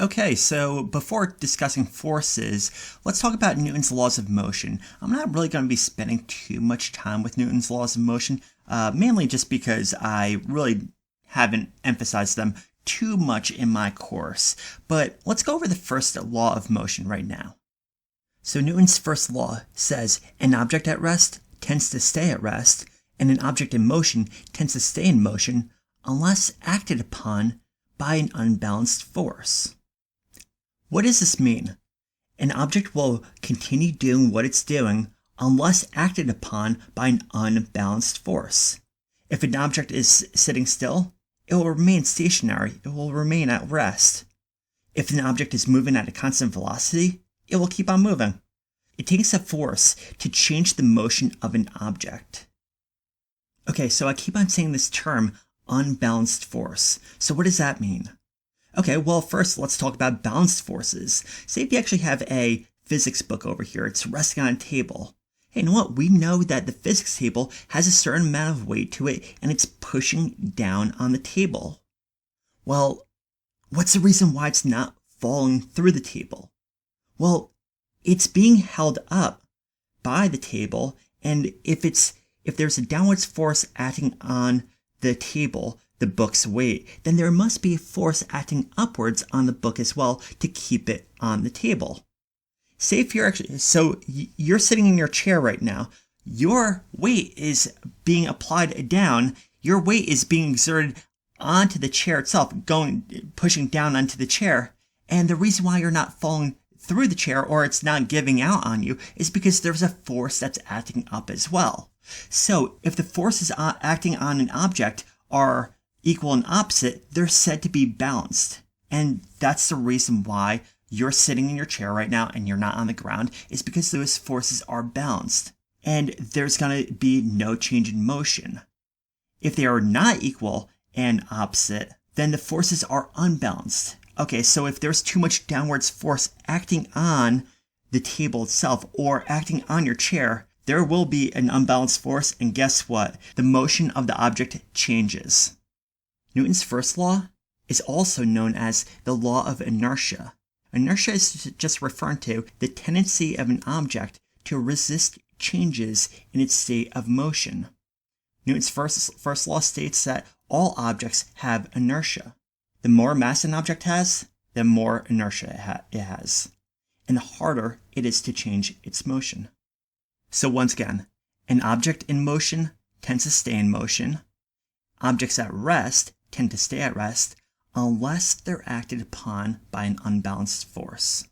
Okay, so before discussing forces, let's talk about Newton's laws of motion. I'm not really going to be spending too much time with Newton's laws of motion, mainly just because I really haven't emphasized them too much in my course. But let's go over the first law of motion right now. So Newton's first law says an object at rest tends to stay at rest, and an object in motion tends to stay in motion unless acted upon by an unbalanced force. What does this mean? An object will continue doing what it's doing unless acted upon by an unbalanced force. If an object is sitting still, it will remain stationary, it will remain at rest. If an object is moving at a constant velocity, it will keep on moving. It takes a force to change the motion of an object. Okay, so I keep on saying this term, unbalanced force. So what does that mean? Okay, well, first let's talk about balanced forces. Say if you actually have a physics book over here, it's resting on a table. Hey, you know what? We know that the physics table has a certain amount of weight to it, and it's pushing down on the table. Well, what's the reason why it's not falling through the table? Well, it's being held up by the table, and if there's a downwards force acting on the table, the book's weight, then there must be a force acting upwards on the book as well to keep it on the table. Say if you're sitting in your chair right now, your weight is being applied down, your weight is being exerted onto the chair itself, pushing down onto the chair, and the reason why you're not falling through the chair or it's not giving out on you is because there's a force that's acting up as well. So if the forces acting on an object are equal and opposite, they're said to be balanced. And that's the reason why you're sitting in your chair right now and you're not on the ground, is because those forces are balanced. And there's going to be no change in motion. If they are not equal and opposite, then the forces are unbalanced. Okay, so if there's too much downwards force acting on the table itself or acting on your chair, there will be an unbalanced force, and guess what? The motion of the object changes. Newton's first law is also known as the law of inertia. Inertia is just referring to the tendency of an object to resist changes in its state of motion. Newton's first law states that all objects have inertia. The more mass an object has, the more inertia it has, and the harder it is to change its motion. So once again, an object in motion tends to stay in motion. Objects at rest tend to stay at rest unless they're acted upon by an unbalanced force.